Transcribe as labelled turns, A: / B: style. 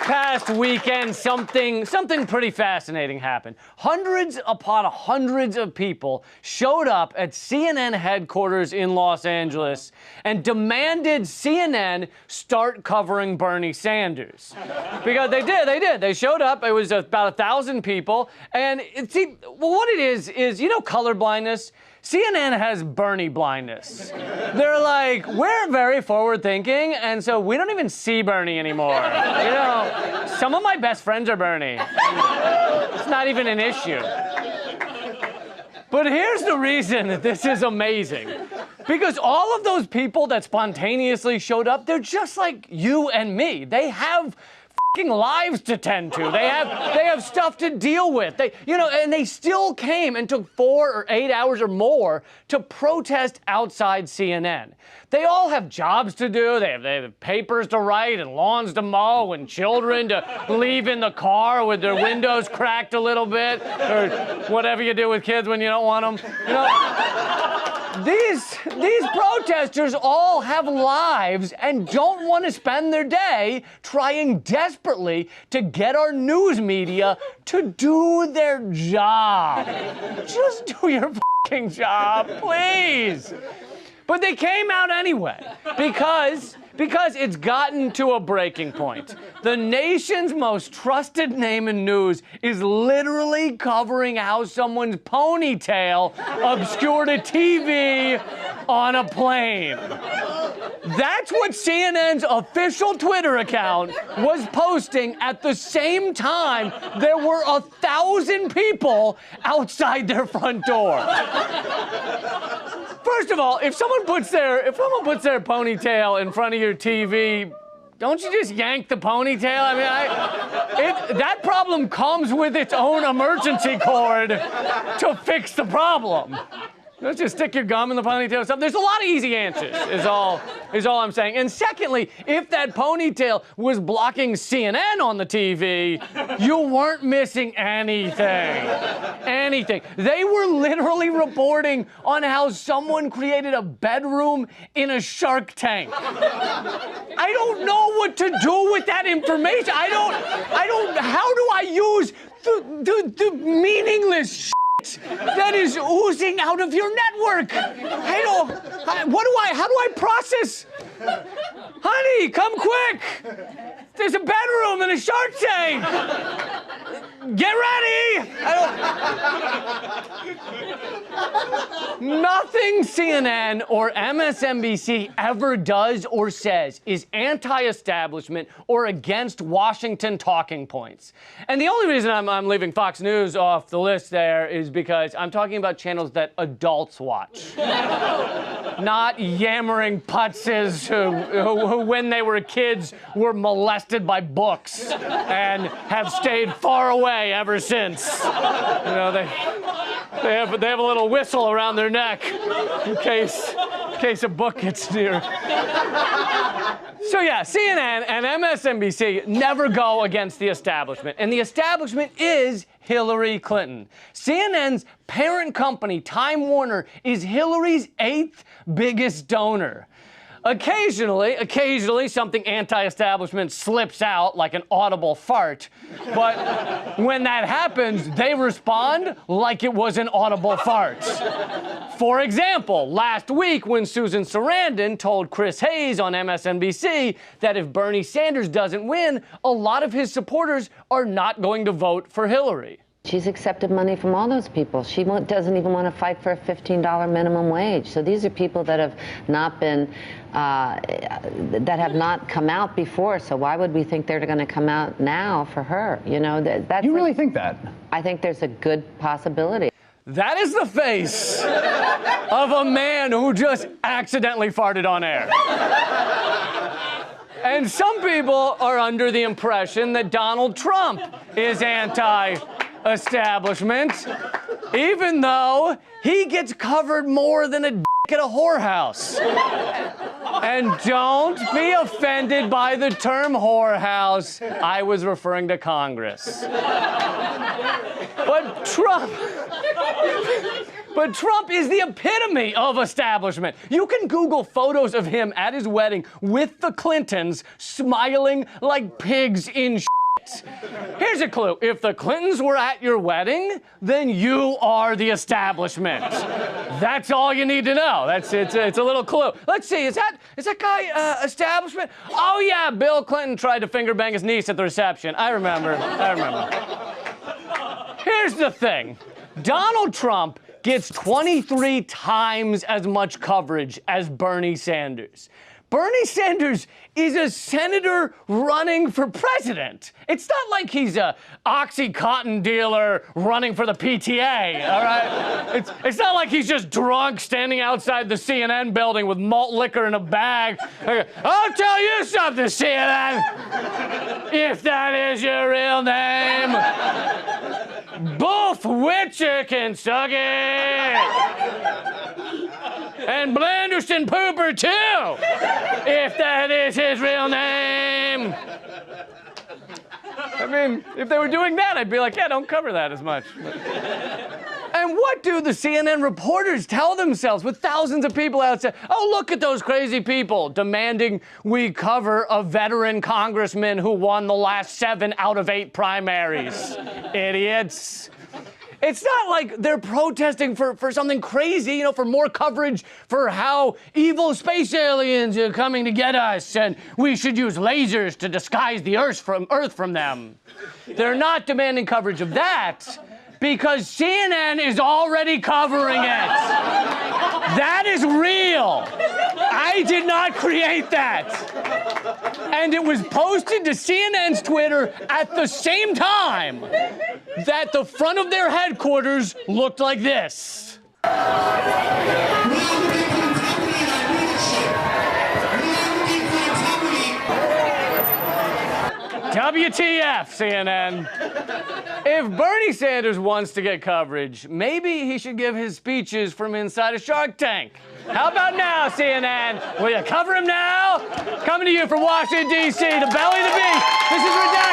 A: past weekend, something pretty fascinating happened. Hundreds upon hundreds of people showed up at CNN headquarters in Los Angeles and demanded CNN start covering Bernie Sanders. Because they did. They showed up. It was about 1,000 people. And what it is, you know, colorblindness? CNN has Bernie blindness. They're like, we're very forward thinking, and so we don't even see Bernie anymore. You know, some of my best friends are Bernie. It's not even an issue. But here's the reason that this is amazing. Because all of those people that spontaneously showed up, they're just like you and me. They have lives to tend to. They have stuff to deal with. And they still came and took 4 or 8 hours or more to protest outside CNN. They all have jobs to do. They have papers to write and lawns to mow and children to leave in the car with their windows cracked a little bit, or whatever you do with kids when you don't want them. You know, these protesters all have lives and don't want to spend their day trying desperately to get our news media to do their job. Just do your fucking job, please. But they came out anyway because it's gotten to a breaking point. The nation's most trusted name in news is literally covering how someone's ponytail obscured a TV on a plane. That's what CNN's official Twitter account was posting at the same time there were 1,000 people outside their front door. First of all, if someone puts their ponytail in front of your TV, don't you just yank the ponytail? I mean, that problem comes with its own emergency cord to fix the problem. Let's just stick your gum in the ponytail or something. There's a lot of easy answers, is all I'm saying. And secondly, if that ponytail was blocking CNN on the TV, you weren't missing anything. Anything. They were literally reporting on how someone created a bedroom in a Shark Tank. I don't know what to do with that information. How do I use the meaningless that is oozing out of your network? How do I process? Honey, come quick! There's a bedroom in a Shark Tank! Get ready! Nothing CNN or MSNBC ever does or says is anti-establishment or against Washington talking points. And the only reason I'm leaving Fox News off the list there is because I'm talking about channels that adults watch. Not yammering putzes who, when they were kids, were molested by books and have stayed far away ever since. You know, they have a little whistle around their neck in case a book gets near. So yeah, CNN and MSNBC never go against the establishment, and the establishment is Hillary Clinton. CNN's parent company, Time Warner, is Hillary's 8th biggest donor. Occasionally, something anti-establishment slips out like an audible fart. But when that happens, they respond like it was an audible fart. For example, last week when Susan Sarandon told Chris Hayes on MSNBC that if Bernie Sanders doesn't win, a lot of his supporters are not going to vote for Hillary.
B: She's accepted money from all those people. She doesn't even want to fight for a $15 minimum wage. So these are people that have not been, that have not come out before. So why would we think they're going to come out now for her? You know, that's.
C: You really think that?
B: I think there's a good possibility.
A: That is the face of a man who just accidentally farted on air. And some people are under the impression that Donald Trump is anti-establishment, even though he gets covered more than a dick at a whorehouse. And don't be offended by the term whorehouse. I was referring to Congress. But But Trump is the epitome of establishment. You can Google photos of him at his wedding with the Clintons smiling like pigs in shit. Here's a clue. If the Clintons were at your wedding, then you are the establishment. That's all you need to know. It's a little clue. Let's see, is that guy establishment? Oh yeah, Bill Clinton tried to finger bang his niece at the reception. I remember. Here's the thing. Donald Trump gets 23 times as much coverage as Bernie Sanders. Bernie Sanders is a senator running for president. It's not like he's a OxyContin dealer running for the PTA, all right? It's not like he's just drunk standing outside the CNN building with malt liquor in a bag. I'll tell you something, CNN, if that is your real name. Both Witcher can suck it. And Blanderson Pooper, too, if that is his real name. I mean, if they were doing that, I'd be like, yeah, don't cover that as much. And what do the CNN reporters tell themselves with thousands of people outside? Oh, look at those crazy people demanding we cover a veteran congressman who won the last 7 out of 8 primaries. Idiots. It's not like they're protesting for something crazy, for more coverage for how evil space aliens are coming to get us and we should use lasers to disguise the Earth from them. They're not demanding coverage of that because CNN is already covering it. That is real. I did not create that. And it was posted to CNN's Twitter at the same time that the front of their headquarters looked like this. WTF, CNN. If Bernie Sanders wants to get coverage, maybe he should give his speeches from inside a Shark Tank. How about now, CNN? Will you cover him now? Coming to you from Washington, D.C., the belly of the beast. This is Redacted.